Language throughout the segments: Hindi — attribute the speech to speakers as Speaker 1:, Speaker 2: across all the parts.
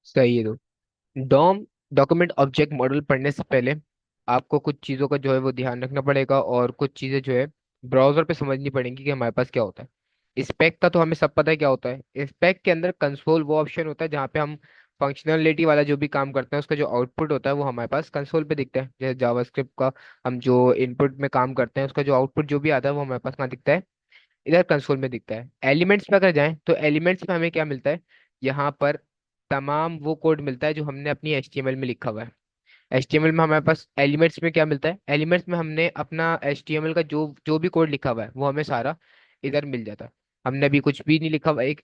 Speaker 1: सही है। तो डॉम डॉक्यूमेंट ऑब्जेक्ट मॉडल पढ़ने से पहले आपको कुछ चीज़ों का जो है वो ध्यान रखना पड़ेगा, और कुछ चीज़ें जो है ब्राउजर पे समझनी पड़ेंगी कि हमारे पास क्या होता है। स्पेक का तो हमें सब पता है क्या होता है। स्पेक के अंदर कंसोल वो ऑप्शन होता है जहाँ पे हम फंक्शनलिटी वाला जो भी काम करते हैं उसका जो आउटपुट होता है वो हमारे पास कंसोल पे दिखता है। जैसे जावास्क्रिप्ट का हम जो इनपुट में काम करते हैं उसका जो आउटपुट जो भी आता है वो हमारे पास कहाँ दिखता है? इधर कंसोल में दिखता है। एलिमेंट्स पे अगर जाएं तो एलिमेंट्स में हमें क्या मिलता है? यहाँ पर तमाम वो कोड मिलता है जो हमने अपनी HTML में लिखा हुआ है। HTML में हमारे पास एलिमेंट्स में क्या मिलता है? एलिमेंट्स में हमने अपना HTML का जो जो भी कोड लिखा हुआ है वो हमें सारा इधर मिल जाता है। हमने अभी कुछ भी नहीं लिखा हुआ, एक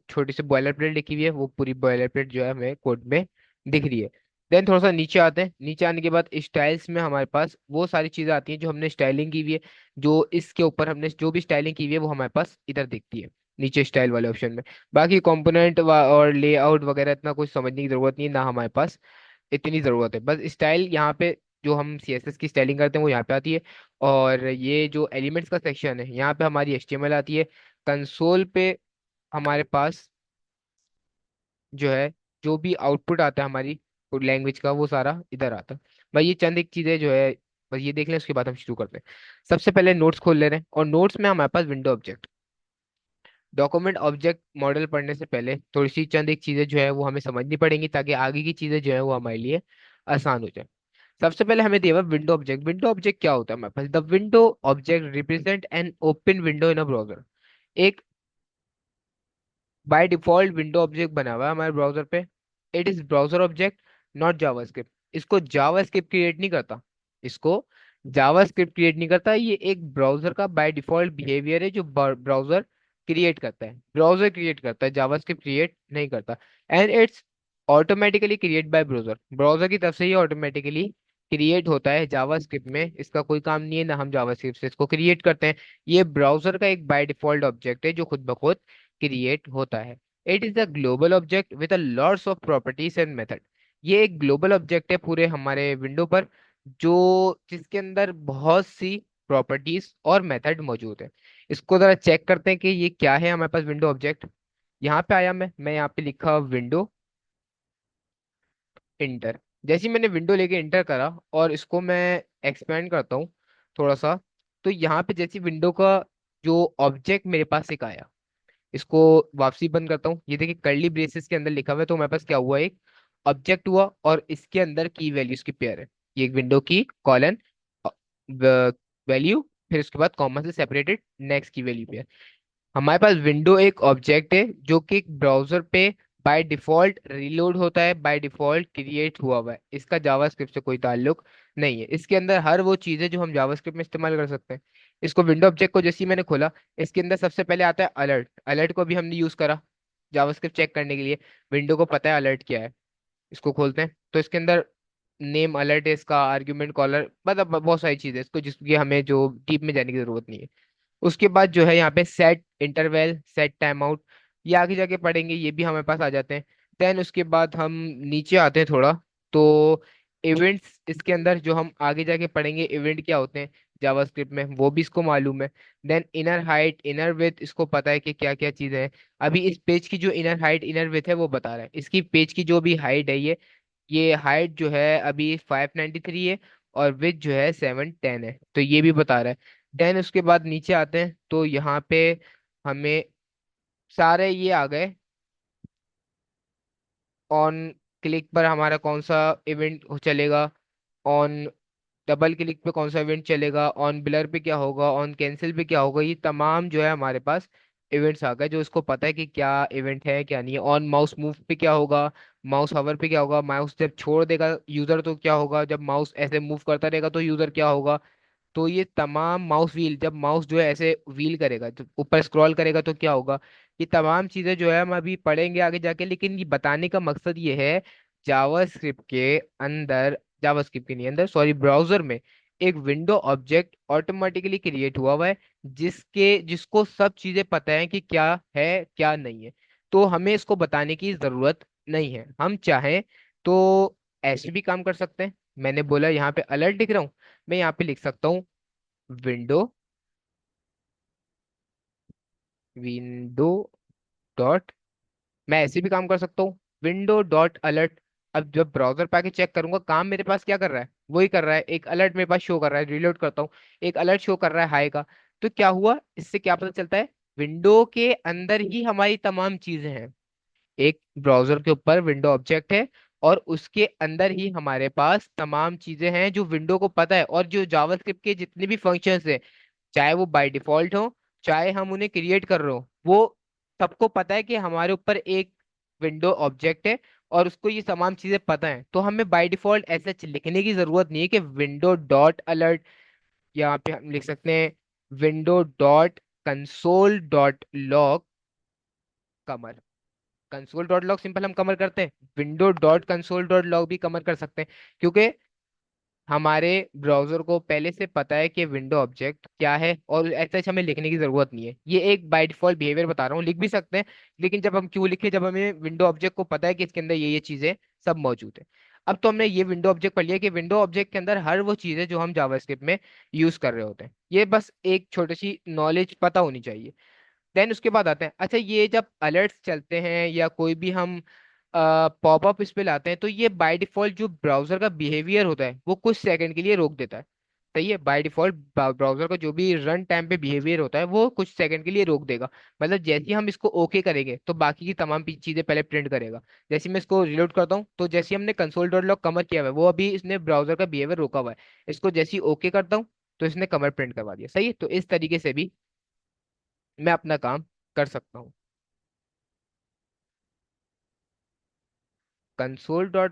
Speaker 1: छोटी सी बॉयलर प्लेट लिखी हुई है, वो पूरी बॉयलर प्लेट जो है हमें कोड में दिख रही है। देन थोड़ा सा नीचे आते हैं। नीचे आने के बाद स्टाइल्स में हमारे पास वो सारी चीजें आती हैं जो हमने स्टाइलिंग की हुई है। जो इसके ऊपर हमने जो भी स्टाइलिंग की हुई है वो हमारे पास इधर दिखती है, नीचे स्टाइल वाले ऑप्शन में। बाकी कंपोनेंट और लेआउट वगैरह इतना कुछ समझने की जरूरत नहीं है, ना हमारे पास इतनी जरूरत है। बस स्टाइल यहाँ पे जो हम CSS की स्टाइलिंग करते हैं वो यहाँ पे आती है। और ये जो एलिमेंट्स का सेक्शन है यहाँ पे हमारी HTML आती है। कंसोल पे हमारे पास जो है जो भी आउटपुट आता है हमारी लैंग्वेज का वो सारा इधर आता है। भाई ये चंद एक चीजें जो है बस ये देख लें, उसके बाद हम शुरू करते हैं। सबसे पहले नोट्स खोल ले रहे हैं, और नोट्स में हमारे पास window object document object model पढ़ने से पहले थोड़ी सी चंद एक चीजें जो है वो हमें समझनी पड़ेंगी, ताकि आगे की चीजें जो है वो हमारे लिए आसान हो जाए। सबसे पहले हमें दिया हुआ विंडो ऑब्जेक्ट। विंडो ऑब्जेक्ट क्या होता है हमारे पास? The window object represent an open window in a browser. एक बाय डिफॉल्ट विंडो ऑब्जेक्ट बना हुआ है हमारे ब्राउजर पे। It is browser object, not JavaScript. इसको जावास्क्रिप्ट क्रिएट नहीं करता। इसको जावास्क्रिप्ट क्रिएट नहीं करता। ये एक ब्राउजर का बाय डिफॉल्ट बिहेवियर है जो ब्राउजर क्रिएट करता है। ब्राउजर क्रिएट करता है, जावास्क्रिप्ट क्रिएट नहीं करता। And it's automatically create bye browser. Browser की तरफ से ये ऑटोमेटिकली क्रिएट होता है जावास्क्रिप्ट में। इसका कोई काम नहीं है, ना हम जावास्क्रिप्ट से इसको क्रिएट करते हैं। ये ब्राउजर का एक बाय डिफॉल्ट ऑब्जेक्ट है जो खुद ब खुद क्रिएट होता है। It is a global object with a lots of properties and method. ये एक ग्लोबल ऑब्जेक्ट है पूरे हमारे विंडो पर, जो जिसके अंदर बहुत सी प्रॉपर्टीज और मेथड मौजूद है। इसको जरा चेक करते हैं कि ये क्या है हमारे पास विंडो ऑब्जेक्ट। यहाँ पे आया मैं यहाँ पे लिखा विंडो इंटर। जैसे ही मैंने विंडो लेके इंटर करा और इसको मैं एक्सपेंड करता हूँ थोड़ा सा, तो यहाँ पे जैसी विंडो का जो ऑब्जेक्ट मेरे पास एक आया, इसको वापसी बंद करता हूँ। ये देखिए कर्ली ब्रेसेस के अंदर लिखा हुआ है, तो हमारे पास क्या हुआ? एक ऑब्जेक्ट हुआ, और इसके अंदर की वैल्यूज की पेयर है। ये एक विंडो की कॉलन वैल्यू, फिर उसके बाद कॉमा से सेपरेटेड नेक्स्ट की वैल्यू पेयर। हमारे पास विंडो एक ऑब्जेक्ट है जो कि एक ब्राउजर पे बाय डिफॉल्ट रीलोड होता है, बाय डिफॉल्ट क्रिएट हुआ हुआ है। इसका जावास्क्रिप्ट से कोई ताल्लुक नहीं है। इसके अंदर हर वो चीज़ है जो हम जावास्क्रिप्ट में इस्तेमाल कर सकते हैं। इसको विंडो ऑब्जेक्ट को जैसे ही मैंने खोला, इसके अंदर सबसे पहले आता है अलर्ट। अलर्ट को भी हमने यूज करा जावास्क्रिप्ट चेक करने के लिए। विंडो को पता है अलर्ट क्या है। इसको खोलते हैं तो इसके अंदर नेम अलर्ट है, इसका आर्ग्यूमेंट कॉलर, मतलब बहुत सारी चीजें इसको जिसकी हमें जो डीप में जाने की जरूरत नहीं है। उसके बाद जो है यहाँ पे set interval, set time out, ये आगे जाके पढ़ेंगे, ये भी हमारे पास आ जाते हैं। देन उसके बाद हम नीचे आते हैं थोड़ा, तो इवेंट्स इसके अंदर जो हम आगे जाके पढ़ेंगे इवेंट क्या होते हैं जावास्क्रिप्ट में, वो भी इसको मालूम है। Then inner height inner width, इसको पता है कि क्या क्या चीजें हैं। अभी इस पेज की जो इनर हाइट इनर विड्थ है वो बता रहा है। इसकी पेज की जो भी हाइट है ये हाइट जो है अभी 593 है, और विड्थ जो है 710 है, तो ये भी बता रहा है। देन उसके बाद नीचे आते हैं तो यहाँ पे हमें सारे ये आ गए। ऑन क्लिक पर हमारा कौन सा इवेंट चलेगा, ऑन डबल क्लिक पे कौन सा इवेंट चलेगा, ऑन ब्लर पे क्या होगा, ऑन कैंसिल पे क्या होगा, ये तमाम जो है हमारे पास इवेंट्स आ गए जो इसको पता है कि क्या इवेंट है क्या नहीं है। ऑन माउस मूव पे क्या होगा, माउस हवर पे क्या होगा, माउस जब छोड़ देगा यूजर तो क्या होगा, जब माउस ऐसे मूव करता रहेगा तो यूजर क्या होगा। तो ये तमाम माउस व्हील, जब माउस जो है ऐसे व्हील करेगा तो ऊपर स्क्रॉल करेगा तो क्या होगा। ये तमाम चीजें जो है हम अभी पढ़ेंगे आगे जाके, लेकिन ये बताने का मकसद ये है जावास्क्रिप्ट के अंदर, जावास्क्रिप्ट के नहीं अंदर सॉरी, ब्राउजर में एक विंडो ऑब्जेक्ट ऑटोमेटिकली क्रिएट हुआ हुआ है, जिसको सब चीजें पता है कि क्या है क्या नहीं है। तो हमें इसको बताने की जरूरत नहीं है। हम चाहें तो ऐसे भी काम कर सकते हैं। मैंने बोला यहाँ पे अलर्ट लिख रहा हूँ, मैं यहाँ पे लिख सकता हूँ विंडो विंडो डॉट, मैं ऐसे भी काम कर सकता हूँ विंडो डॉट अलर्ट। अब जब ब्राउजर पे आके चेक करूंगा, काम मेरे पास क्या कर रहा है, वही कर रहा है, एक अलर्ट मेरे पास शो कर रहा है, रिलोड करता हूँ, एक अलर्ट शो कर रहा है हाई का। तो क्या हुआ, इससे क्या पता चलता है, विंडो के अंदर ही हमारी तमाम चीजें हैं। एक ब्राउजर के ऊपर विंडो ऑब्जेक्ट है, और उसके अंदर ही हमारे पास तमाम चीजें हैं जो विंडो को पता है, और जो जावास्क्रिप्ट के जितने भी फंक्शंस हैं, चाहे वो बाय डिफॉल्ट हो, चाहे हम उन्हें क्रिएट कर रहे हो, वो सबको पता है कि हमारे ऊपर एक विंडो ऑब्जेक्ट है, और उसको ये तमाम चीजें पता है। तो हमें बाय डिफॉल्ट ऐसा लिखने की जरूरत नहीं है कि विंडो डॉट अलर्ट, यहाँ पे हम लिख सकते हैं window dot console dot log कमर। कंसोल डॉट लॉग सिंपल हम कमर करते हैं, window dot console dot log भी कमर कर सकते हैं, क्योंकि हमारे ब्राउजर को पहले से पता है कि विंडो ऑब्जेक्ट क्या है, और ऐसा हमें लिखने की जरूरत नहीं है। ये एक बाय डिफॉल्ट बिहेवियर बता रहा हूँ, लिख भी सकते हैं, लेकिन जब हम क्यों लिखे, जब हमें विंडो ऑब्जेक्ट को पता है कि इसके अंदर ये चीजें सब मौजूद है। अब तो हमने ये विंडो ऑब्जेक्ट पढ़ लिया कि विंडो ऑब्जेक्ट के अंदर हर वो चीज है जो हम जावास्क्रिप्ट में यूज कर रहे होते हैं। ये बस एक छोटी सी नॉलेज पता होनी चाहिए। देन उसके बाद आते हैं, अच्छा ये जब अलर्ट्स चलते हैं या कोई भी हम पॉपअप इस पे लाते हैं, तो ये बाय डिफॉल्ट जो ब्राउजर का बिहेवियर होता है वो कुछ सेकंड के लिए रोक देता है। सही है, बाय डिफॉल्ट ब्राउजर का जो भी रन टाइम पे बिहेवियर होता है वो कुछ सेकंड के लिए रोक देगा। मतलब जैसे ही हम इसको ओके करेंगे तो बाकी की तमाम चीजें पहले प्रिंट करेगा। जैसे मैं इसको रिलोड करता हूँ, तो जैसे ही हमने कंसोल डॉट लॉग कमर किया हुआ है, वो अभी इसने ब्राउजर का बिहेवियर रोका हुआ है। इसको जैसे ही ओके करता हूँ, तो इसने कमर प्रिंट करवा दिया। सही है, तो इस तरीके से भी मैं अपना काम कर सकता हूँ। कंसोल डॉट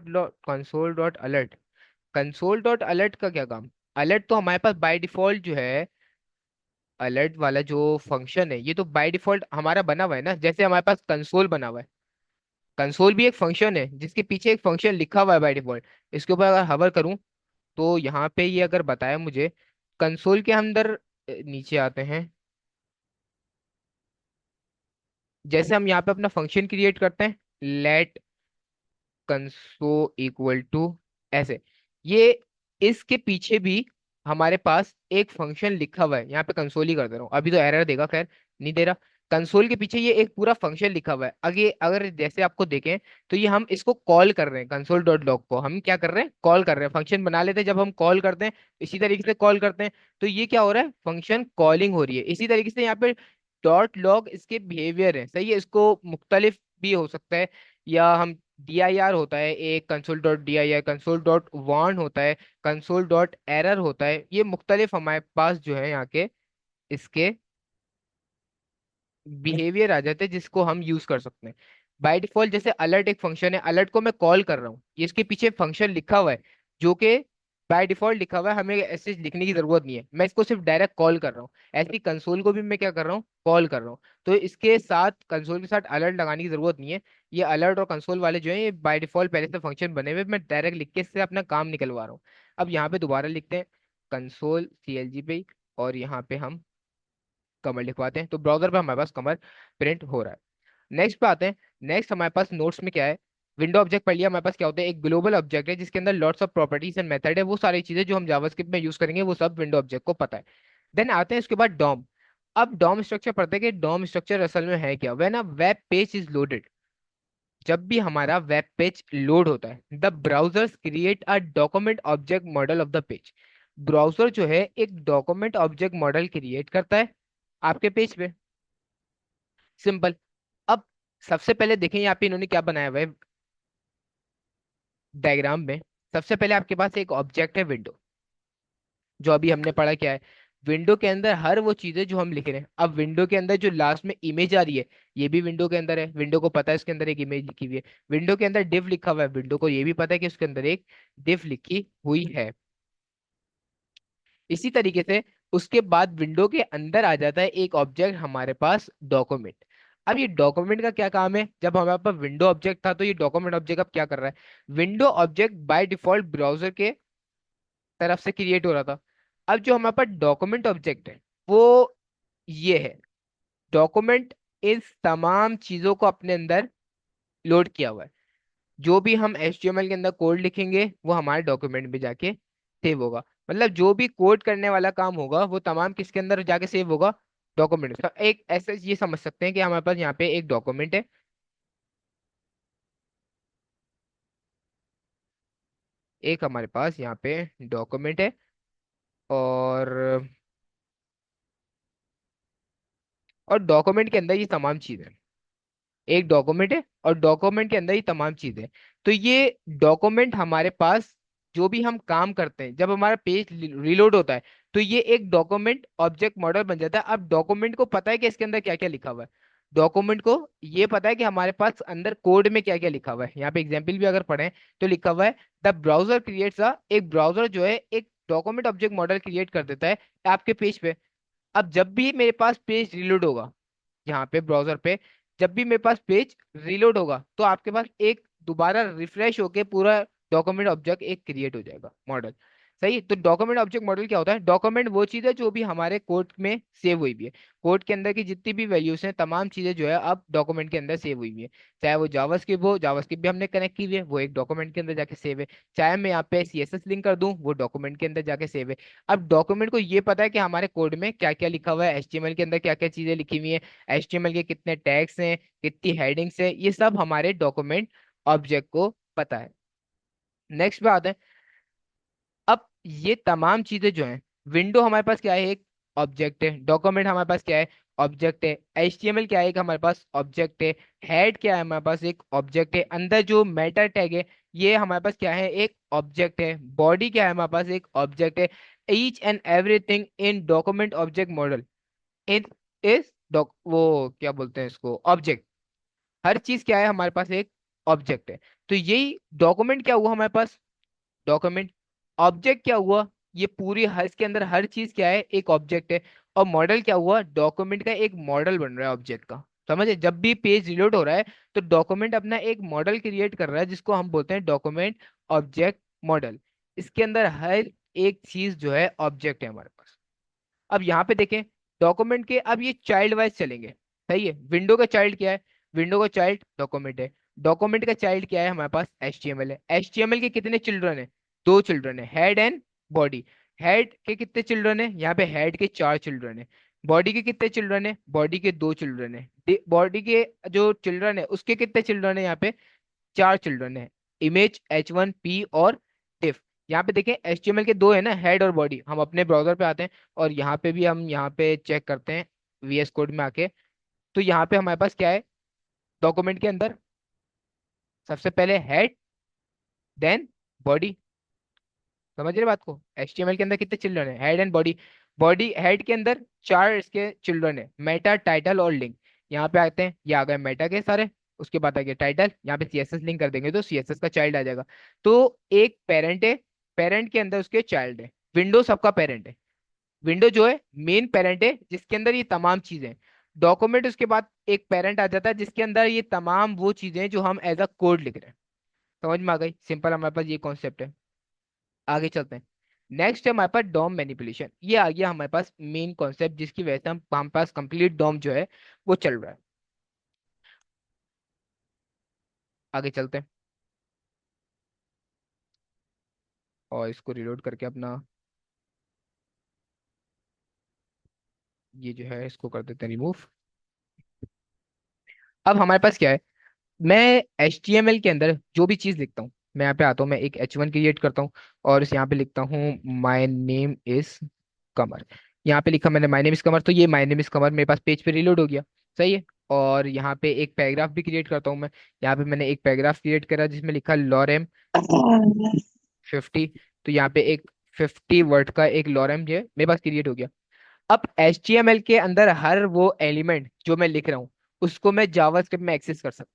Speaker 1: अलर्ट का क्या काम। अलर्ट तो हमारे पास बाय डिफॉल्ट जो है, अलर्ट वाला जो फंक्शन है, ये तो बाय डिफॉल्ट हमारा बना हुआ है ना, जैसे हमारे पास कंसोल बना हुआ है। कंसोल भी एक फंक्शन है जिसके पीछे एक फंक्शन लिखा हुआ है बाय डिफॉल्ट। इसके ऊपर अगर हवर करूं, तो यहाँ पे ये अगर बताया मुझे, कंसोल के अंदर नीचे आते हैं, जैसे हम यहाँ पे अपना फंक्शन क्रिएट करते हैं, लेट कंसो इक्वल टू ऐसे, ये इसके पीछे भी हमारे पास एक फंक्शन लिखा हुआ है। यहाँ पे कंसोल ही कर दे रहा हूँ, अभी तो एरर देगा, खैर नहीं दे रहा। कंसोल के पीछे ये एक पूरा फंक्शन लिखा हुआ है। आगे अगर जैसे आपको देखें, तो ये हम इसको कॉल कर रहे हैं, कंसोल डॉट लॉग को हम क्या कर रहे हैं, कॉल कर रहे हैं। फंक्शन बना लेते हैं जब हम कॉल करते हैं, इसी तरीके से कॉल करते हैं। तो ये क्या हो रहा है, फंक्शन कॉलिंग हो रही है। इसी तरीके से यहाँ पे डॉट लॉग इसके बिहेवियर है। सही है, इसको मुख्तलिफ भी हो सकता है, या हम DIR होता है एक, console dot DIR, console dot warn होता है, कंसोल डॉट एरर होता है। ये मुख्तलिफ हमारे पास जो है यहाँ के इसके बिहेवियर आ जाते हैं जिसको हम यूज कर सकते हैं। बाय डिफॉल्ट जैसे अलर्ट एक फंक्शन है, अलर्ट को मैं कॉल कर रहा हूँ, ये इसके पीछे फंक्शन लिखा हुआ है जो कि बाय डिफॉल्ट लिखा हुआ है, हमें ऐसे लिखने की जरूरत नहीं है, मैं इसको सिर्फ डायरेक्ट कॉल कर रहा हूँ। ऐसी कंसोल को भी मैं क्या कर रहा हूँ, कॉल कर रहा हूँ। तो इसके साथ कंसोल के साथ अलर्ट लगाने की जरूरत नहीं है। ये अलर्ट और कंसोल वाले जो है, ये बाय डिफॉल्ट पहले से फंक्शन बने हुए, मैं डायरेक्ट लिख के इससे अपना काम निकलवा रहा हूँ। अब यहाँ पे दोबारा लिखते हैं कंसोल CLG पे, और यहाँ पे हम कमर लिखवाते हैं, तो ब्राउजर पे हमारे पास कमर प्रिंट हो रहा है। नेक्स्ट पे आते हैं। नेक्स्ट हमारे पास नोट्स में क्या है, विंडो ऑब्जेक्ट पढ़ लिया। हमारे पास क्या होता है, एक ग्लोबल ऑब्जेक्ट है जिसके अंदर lots of properties and method है। वो सारी चीजें जो हम जावास्क्रिप्ट में यूज करेंगे वो सब विंडो ऑब्जेक्ट को पता है। देन आते हैं इसके बाद डॉम। अब डॉम स्ट्रक्चर पढ़ते हैं कि डॉम स्ट्रक्चर असल में है क्या। When a web page is loaded, जब भी हमारा वेब पेज लोड होता है, the browsers create a document object model of the page. Browser जो है एक डॉक्यूमेंट ऑब्जेक्ट मॉडल क्रिएट करता है आपके पेज पे। सिंपल। अब सबसे पहले देखें यहाँ पे इन्होंने क्या बनाया हुआ है डायग्राम में। सबसे पहले आपके पास एक ऑब्जेक्ट है विंडो, जो अभी हमने पढ़ा क्या है, विंडो के अंदर हर वो चीजें जो हम लिख रहे हैं। अब विंडो के अंदर जो लास्ट में इमेज आ रही है, ये भी विंडो के अंदर है, विंडो को पता है इसके अंदर एक इमेज लिखी हुई है। विंडो के अंदर डिव लिखा हुआ है, विंडो को ये भी पता है कि उसके अंदर एक डिव लिखी हुई है। इसी तरीके से उसके बाद विंडो के अंदर आ जाता है एक ऑब्जेक्ट हमारे पास, डॉक्यूमेंट। अब ये डॉक्यूमेंट का क्या काम है, जब हमारे पास विंडो ऑब्जेक्ट था, तो ये डॉक्यूमेंट ऑब्जेक्ट अब क्या कर रहा है, window object by default browser के तरफ से क्रिएट हो रहा था। अब जो हमारे पास डॉक्यूमेंट ऑब्जेक्ट है, वो ये है। डॉक्यूमेंट इस तमाम चीजों को अपने अंदर लोड किया हुआ है। जो भी हम HTML के अंदर कोड लिखेंगे वो हमारे डॉक्यूमेंट में जाके सेव होगा। मतलब जो भी कोड करने वाला काम होगा वो तमाम किसके अंदर जाके सेव होगा, डॉक्यूमेंट। तो एक ऐसे ये समझ सकते हैं कि हमारे पास यहाँ पे एक डॉक्यूमेंट है। एक हमारे पास यहाँ पे डॉक्यूमेंट है, और डॉक्यूमेंट के अंदर ये तमाम चीजें, एक डॉक्यूमेंट है और डॉक्यूमेंट के अंदर ही तमाम चीजें। तो ये डॉक्यूमेंट हमारे पास, जो भी हम काम करते हैं, जब हमारा पेज रिलोड होता है, तो ये एक डॉक्यूमेंट ऑब्जेक्ट मॉडल बन जाता है। अब डॉक्यूमेंट को पता है कि इसके अंदर क्या क्या लिखा हुआ है, डॉक्यूमेंट को ये पता है कि हमारे पास अंदर कोड में क्या क्या लिखा हुआ है। यहाँ पे एग्जाम्पल भी अगर पढ़ें तो लिखा हुआ है, द ब्राउजर क्रिएट्स अ, एक ब्राउजर जो है एक डॉक्यूमेंट ऑब्जेक्ट मॉडल क्रिएट कर देता है आपके पेज पे। अब जब भी मेरे पास पेज रिलोड होगा, यहाँ पे ब्राउजर पे, जब भी मेरे पास पेज रीलोड होगा, तो आपके पास एक दोबारा रिफ्रेश होके पूरा डॉक्यूमेंट ऑब्जेक्ट एक क्रिएट हो जाएगा मॉडल। सही। तो डॉक्यूमेंट ऑब्जेक्ट मॉडल क्या होता है? डॉक्यूमेंट वो चीज है जो भी हमारे कोड में सेव हुई भी है, कोड के अंदर की जितनी भी वैल्यूज हैं, तमाम चीजें जो है अब डॉक्यूमेंट के अंदर सेव हुई भी है। चाहे वो जावास्क्रिप्ट हो, जावास्क्रिप्ट भी हमने कनेक्ट की हुई है, वो एक डॉक्यूमेंट के अंदर जाके सेव है। चाहे मैं यहाँ पे सीएसएस लिंक कर दूं, वो डॉक्यूमेंट के अंदर जाके सेव है। अब डॉक्यूमेंट को ये पता है कि हमारे कोड में क्या क्या लिखा हुआ है, एचटीएमएल के अंदर क्या क्या चीजें लिखी हुई है, एचटीएमएल के कितने टैग्स हैं, कितनी हेडिंग्स हैं, ये सब हमारे डॉक्यूमेंट ऑब्जेक्ट को पता है। नेक्स्ट पे आते हैं। अब ये तमाम चीजें जो हैं, विंडो हमारे पास क्या है? एक ऑब्जेक्ट है। डॉक्यूमेंट हमारे पास क्या है? ऑब्जेक्ट है। एचटीएमएल क्या है? एक हमारे पास ऑब्जेक्ट है। हेड क्या है? हमारे पास एक ऑब्जेक्ट है। अंदर जो मेटा टैग है, ये हमारे पास क्या है? एक ऑब्जेक्ट है। बॉडी क्या है? हमारे पास एक ऑब्जेक्ट है। Each and everything in document object model in is doc, वो क्या बोलते हैं इसको, ऑब्जेक्ट। हर चीज क्या है? हमारे पास एक ऑब्जेक्ट है। तो यही डॉक्यूमेंट क्या हुआ हमारे पास? डॉक्यूमेंट। ऑब्जेक्ट क्या हुआ? ये पूरी हर, इसके अंदर हर चीज क्या है? एक ऑब्जेक्ट है। और मॉडल क्या हुआ? डॉक्यूमेंट का एक मॉडल बन रहा है ऑब्जेक्ट का। समझे? जब भी पेज रिलोड हो रहा है, तो डॉक्यूमेंट अपना एक मॉडल क्रिएट कर रहा है, जिसको हम बोलते हैं डॉक्यूमेंट ऑब्जेक्ट मॉडल। इसके अंदर हर एक चीज जो है ऑब्जेक्ट है हमारे पास। अब यहाँ पे देखें, डॉक्यूमेंट के अब ये चाइल्ड वाइज चलेंगे। सही है। विंडो का चाइल्ड क्या है? विंडो का चाइल्ड डॉक्यूमेंट है। डॉक्यूमेंट का चाइल्ड क्या है? हमारे पास एचटीएमएल है। एचटीएमएल के कितने चिल्ड्रन है? दो चिल्ड्रन है, हेड एंड बॉडी। हेड के कितने चिल्ड्रन है? यहाँ पे हेड के चार चिल्ड्रन है। बॉडी के कितने चिल्ड्रन है? बॉडी के दो चिल्ड्रन है। बॉडी के जो चिल्ड्रन है, उसके कितने चिल्ड्रन है? यहाँ पे चार चिल्ड्रन है। इमेज H1P और diff। यहाँ पे देखें, HTML के दो है ना, हेड और बॉडी। हम अपने ब्राउजर पे आते हैं और यहाँ पे भी हम यहाँ पे चेक करते हैं VS कोड में आके। तो यहाँ पे हमारे पास क्या है? डॉक्यूमेंट के अंदर सबसे पहले हेड, देन बॉडी। समझ रहे बात को? HTML के अंदर कितने चिल्ड्रन है? Head and body. Body, head के अंदर चार इसके चिल्ड्रन है, मेटा, टाइटल और लिंक। यहाँ पे आते हैं, ये आ गए मेटा के सारे। उसके बाद आ गया टाइटल, यहाँ पे सीएसएस लिंक कर देंगे तो सीएसएस का चाइल्ड आ जाएगा। तो एक पेरेंट है, पेरेंट के अंदर उसके चाइल्ड है। विंडो सबका पेरेंट है। विंडो जो है मेन पेरेंट है, जिसके अंदर ये तमाम चीजें हैं। डॉक्यूमेंट उसके बाद एक पेरेंट आ जाता है, जिसके अंदर ये तमाम वो चीजें हैं जो हम एज अ कोड लिख रहे हैं। समझ में आ गई? सिंपल हमारे पास ये कॉन्सेप्ट है। आगे चलते हैं। नेक्स्ट है हमारे पास डॉम मैनिपुलेशन। ये आ गया हमारे पास मेन कॉन्सेप्ट, जिसकी वजह से हम हमारे पास कंप्लीट डॉम जो है वो चल रहा है। आगे चलते हैं और इसको रिलोड करके अपना ये जो है इसको कर देते हैं रिमूव। अब हमारे पास क्या है? मैं HTML के अंदर जो भी चीज लिखता हूँ, मैं यहाँ पे आता हूँ, मैं एक H1 क्रिएट करता हूँ और इस यहाँ पे लिखता हूँ माई नेम इज कमर। यहाँ पे लिखा मैंने माई नेम इज कमर, तो ये माई नेम इज कमर मेरे पास पेज पे रिलोड हो गया। सही है। और यहाँ पे एक पैराग्राफ भी क्रिएट करता हूँ मैं। यहाँ पे मैंने एक पैराग्राफ क्रिएट करा जिसमें लिखा लॉरेम 50। तो यहाँ पे एक 50 वर्ड का एक लॉरेम जो है मेरे पास क्रिएट हो गया। अब HTML के अंदर हर वो एलिमेंट जो मैं लिख रहा हूँ, उसको मैं जावास्क्रिप्ट में एक्सेस कर सकता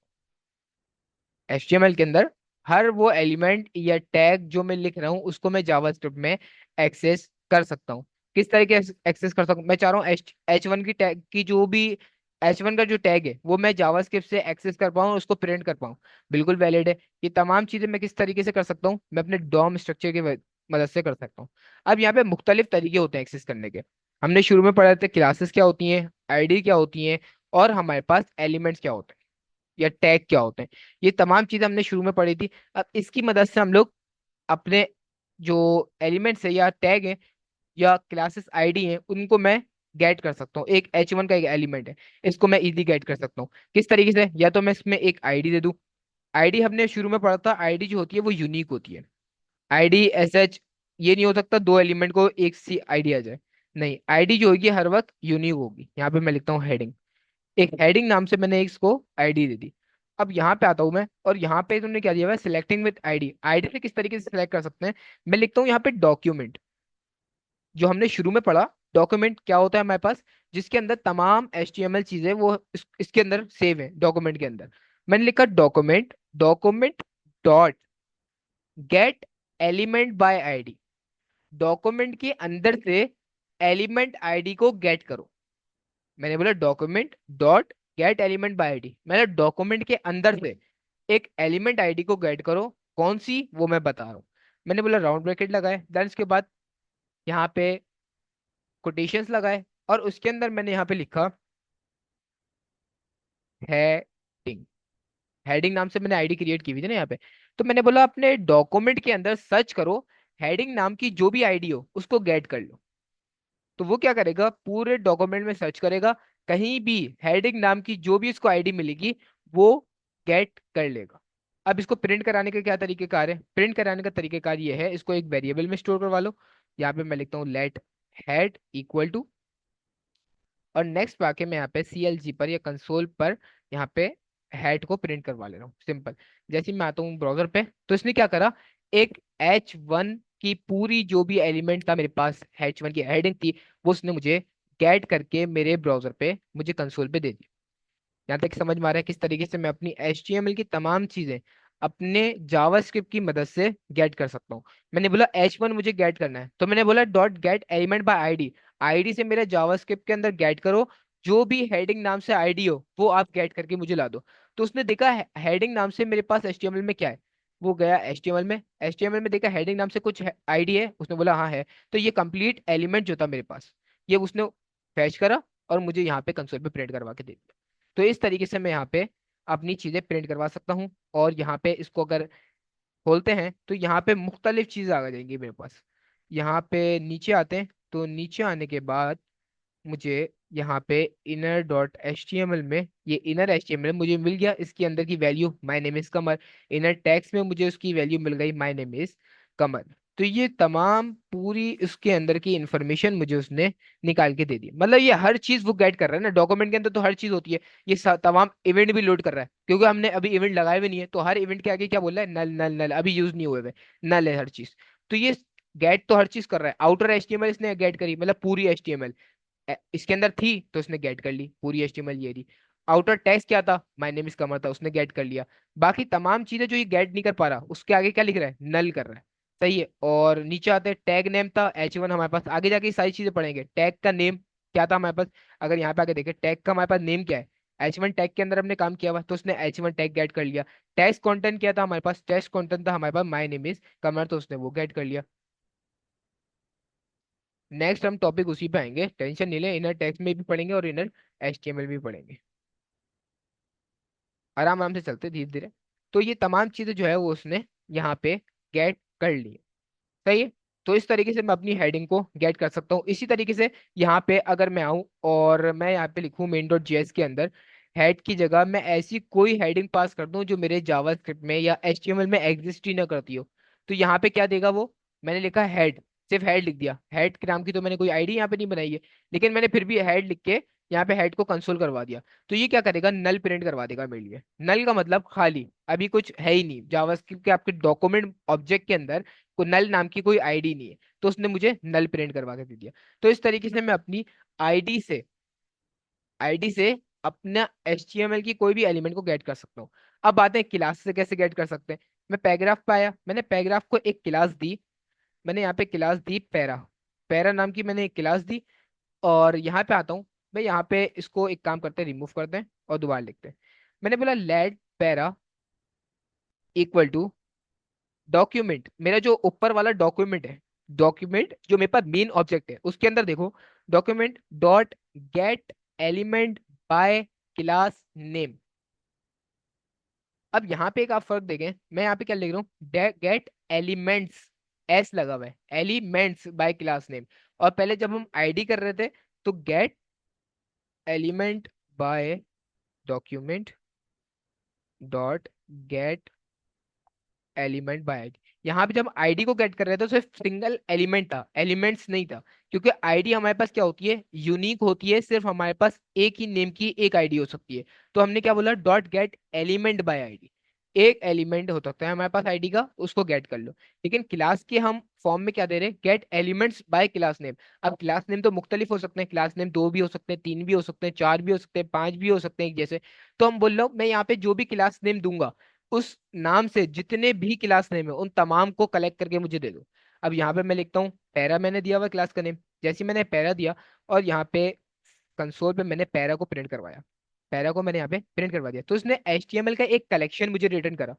Speaker 1: हूँ। HTML के अंदर हर वो एलिमेंट या टैग जो मैं लिख रहा हूँ, उसको मैं जावास्क्रिप्ट में एक्सेस कर सकता हूँ। किस तरीके से एक्सेस कर सकता हूँ? मैं चाह रहा हूँ H1 की टैग की जो भी H1 का जो टैग है, वो मैं जावास्क्रिप्ट से एक्सेस कर पाऊँ, उसको प्रिंट कर पाऊँ। बिल्कुल वैलिड है। ये तमाम चीजें मैं किस तरीके से कर सकता हूँ? मैं अपने डॉम स्ट्रक्चर की मदद से कर सकता हूँ। अब यहाँ पे मुख्तलिफ तरीके होते हैं एक्सेस करने के। हमने शुरू में पढ़ा था क्लासेस क्या होती हैं, आईडी क्या होती हैं, और हमारे पास एलिमेंट्स क्या होते हैं या टैग क्या होते हैं। ये तमाम चीजें हमने शुरू में पढ़ी थी। अब इसकी मदद से हम लोग अपने जो एलिमेंट्स है या टैग है या क्लासेस आईडी है, उनको मैं गेट कर सकता हूँ। एक H1 का एक एलिमेंट है, इसको मैं इजी गेट कर सकता हूँ। किस तरीके से? या तो मैं इसमें एक आईडी दे दूँ। आईडी हमने शुरू में पढ़ा था, आईडी जो होती है वो यूनिक होती है। आईडी एस एच ये नहीं हो सकता दो एलिमेंट को एक सी आईडी आ जाए। नहीं, आईडी जो होगी हर वक्त यूनिक होगी। यहाँ पे मैं लिखता हूँ हेडिंग। एक हेडिंग नाम से मैंने इसको आईडी दे दी। अब यहाँ पे आता हूँ मैं, और यहाँ पे तुमने क्या दिया हुआ है, सिलेक्टिंग विद आईडी। आईडी से किस तरीके से सिलेक्ट कर सकते हैं, मैं लिखता हूँ यहाँ पे डॉक्यूमेंट। जो हमने शुरू में पढ़ा, डॉक्यूमेंट क्या होता है हमारे पास, जिसके अंदर तमाम HTML चीजें वो इसके अंदर सेव है डॉक्यूमेंट के अंदर। मैंने लिखा document, document dot get element by ID. Document के अंदर से एलिमेंट आईडी को गेट करो। मैंने बोला document dot get element by ID, मैंने डॉक्यूमेंट के अंदर से एक एलिमेंट आईडी को गेट करो। कौन सी, वो मैं बता रहा हूँ। मैंने बोला राउंड ब्रैकेट लगाए, देन उसके बाद यहाँ पे कोटेशंस लगाए, और उसके अंदर मैंने यहाँ पे लिखा हेडिंग। हेडिंग नाम से मैंने आईडी क्रिएट की हुई थी ना यहाँ पे। तो मैंने बोला अपने डॉक्यूमेंट के अंदर सर्च करो, हेडिंग नाम की जो भी आईडी हो उसको गेट कर लो। तो वो क्या करेगा, पूरे डॉक्यूमेंट में सर्च करेगा, कहीं भी हेडिंग नाम की जो भी इसको आईडी मिलेगी वो गेट कर लेगा। अब इसको प्रिंट कराने का क्या तरीकेकार है, प्रिंट कराने का तरीकेकार ये है, इसको एक वेरिएबल में स्टोर करवा लो। यहाँ पे मैं लिखता हूँ लेट हेड इक्वल टू, और नेक्स्ट वाक्य में यहाँ पे CLG पर या कंसोल पर यहाँ पे हेड को प्रिंट करवा ले रहा हूँ, सिंपल। जैसे ही मैं आता हूँ ब्राउजर पे, तो इसने क्या करा, एक H1 की पूरी जो भी एलिमेंट था मेरे पास, H1 की हेडिंग थी, वो उसने मुझे गेट करके मेरे ब्राउजर पे मुझे कंसोल पे दे दी। यहाँ तक समझ में आ रहा है किस तरीके से मैं अपनी HTML की तमाम चीजें अपने जावास्क्रिप्ट की मदद से गेट कर सकता हूँ। मैंने बोला H1 मुझे गेट करना है, तो मैंने बोला dot get element by ID. ID से मेरे जावास्क्रिप्ट के अंदर गेट करो, जो भी हेडिंग नाम से आईडी हो वो आप गेट करके मुझे ला दो। तो उसने देखा हेडिंग नाम से मेरे पास HTML में क्या है, वो गया HTML में, HTML में देखा हेडिंग नाम से कुछ आईडी है, उसने बोला हाँ है। तो ये कंप्लीट एलिमेंट जो था मेरे पास, ये उसने फैच करा और मुझे यहाँ पे कंसोल पे प्रिंट करवा के दे दिया। तो इस तरीके से मैं यहाँ पे अपनी चीजें प्रिंट करवा सकता हूँ। और यहाँ पे इसको अगर खोलते हैं तो यहाँ पे मुख्तलिफ चीजें आ जाएंगी मेरे पास। यहाँ पे नीचे आते हैं, तो नीचे आने के बाद मुझे यहाँ पे inner.html में, ये inner HTML मुझे मिल गया, इसके अंदर की value my name is Qamar. Inner tax में मुझे उसकी वैल्यू मिल गई माय नेम इज कमर। तो ये तमाम पूरी इसके अंदर की इंफॉर्मेशन मुझे उसने निकाल के दे दी। मतलब ये हर चीज वो गेट कर रहा है ना, डॉक्यूमेंट के अंदर तो हर चीज होती है। ये तमाम इवेंट भी लोड कर रहा है, क्योंकि हमने अभी इवेंट लगाए हुए नहीं है, तो हर इवेंट के आगे क्या बोल रहा है, नल नल नल, अभी यूज नहीं हुए हुए, नल है हर चीज। तो ये गेट तो हर चीज कर रहा है। आउटर HTML इसने गेट करी, मतलब पूरी HTML इसके अंदर थी तो उसने गेट कर ली पूरी HTML ये रही। आउटर टेक्स्ट क्या था, माय नेम इज कमर था, उसने गेट कर लिया। बाकी तमाम चीजें जो ये गेट नहीं कर पा रहा, उसके आगे क्या लिख रहा है, नल कर रहा है। सही है। और नीचे आते हैं, टैग नेम था H1 हमारे पास, आगे जाके ये सारी चीजें पढ़ेंगे। टैग का नेम क्या था हमारे पास, अगर यहाँ पे आगे देखें टैग का हमारे पास नेम क्या है, H1 टैग के अंदर हमने काम किया हुआ, तो उसने H1 टैग गेट कर लिया। टेक्स्ट कंटेंट क्या था हमारे पास, टेक्स्ट कंटेंट था हमारे पास माय नेम इज कमर, तो उसने वो गेट कर लिया। नेक्स्ट हम टॉपिक उसी पे आएंगे, टेंशन नहीं ले, इनर टेक्स्ट में भी पढ़ेंगे और इनर HTML भी पढ़ेंगे। आराम आराम से चलते धीरे धीरे। तो ये तमाम चीजें जो है वो उसने यहाँ पे गेट कर ली। सही है। तो इस तरीके से मैं अपनी हेडिंग को गेट कर सकता हूँ। इसी तरीके से यहाँ पे अगर मैं आऊँ और मैं यहाँ पे लिखूँ main.js के अंदर हेड की जगह मैं ऐसी कोई हेडिंग पास कर दूं जो मेरे जावास्क्रिप्ट में या HTML में एग्जिस्ट ही ना करती हो, तो यहाँ पे क्या देगा वो, मैंने लिखा हेड, सिर्फ हेड लिख दिया, हेड के नाम की तो मैंने कोई आईडी यहाँ पे नहीं बनाई है, लेकिन मैंने फिर भी हेड लिख के यहाँ पे हेड को कंसोल करवा दिया। तो ये क्या करेगा, नल प्रिंट करवा देगा मेरे लिए। नल का मतलब खाली, अभी कुछ है ही नहीं जावास्क्रिप्ट के आपके डॉक्यूमेंट ऑब्जेक्ट के अंदर, को नल नाम की कोई आईडी नहीं है, तो उसने मुझे नल प्रिंट करवा के दे दिया। तो इस तरीके से मैं अपनी आईडी से आईडी से अपना HTML की कोई भी एलिमेंट को गेट कर सकता हूँ। अब बात है क्लास से कैसे गेट कर सकते हैं। मैं पैराग्राफ पाया, मैंने पैराग्राफ को एक क्लास दी, मैंने यहाँ पे क्लास दी पैरा, पैरा नाम की मैंने एक क्लास दी। और यहाँ पे आता हूँ, मैं यहाँ पे इसको एक काम करते हैं, रिमूव करते हैं और दोबारा लिखते हैं। मैंने बोला let para equal to document, मेरा जो ऊपर वाला डॉक्यूमेंट है, डॉक्यूमेंट जो मेरे पास मेन ऑब्जेक्ट है उसके अंदर देखो, document dot get element bye class name. अब यहाँ पे एक आप फर्क देखें, मैं यहाँ पे क्या लिख रहा हूँ, गेट एलिमेंट्स, एस लगा हुआ है, एलिमेंट्स बाय क्लास नेम। और पहले जब हम आईडी कर रहे थे तो gate element bye document dot get element by ID. यहाँ पे जब आईडी को गेट कर रहे थे तो सिर्फ सिंगल एलिमेंट था, एलिमेंट्स नहीं था। क्योंकि आईडी हमारे पास क्या होती है, यूनिक होती है, सिर्फ हमारे पास एक ही नेम की एक आईडी हो सकती है। तो हमने क्या बोला, dot get element by ID. एक एलिमेंट हो सकता है हमारे पास आईडी का, उसको गेट कर लो। लेकिन क्लास के हम फॉर्म में क्या दे रहे हैं, gate elements by class name. अब क्लास नेम तो मुख्तलिफ हो सकते हैं, क्लास नेम दो भी हो सकते हैं, तीन भी हो सकते हैं, चार भी हो सकते हैं, पांच भी हो सकते हैं एक जैसे। तो हम बोल रहे हो मैं यहाँ पे जो भी क्लास नेम दूंगा, उस नाम से जितने भी क्लास नेम है उन तमाम को कलेक्ट करके मुझे दे दो। अब यहाँ पे मैं लिखता हूँ पैरा, मैंने दिया हुआ क्लास का नेम। जैसे ही मैंने पैरा दिया और यहाँ पे कंसोल पे मैंने पैरा को प्रिंट करवाया, पैरा को मैंने यहाँ पे प्रिंट करवा दिया, तो उसने HTML का एक कलेक्शन मुझे रिटर्न करा।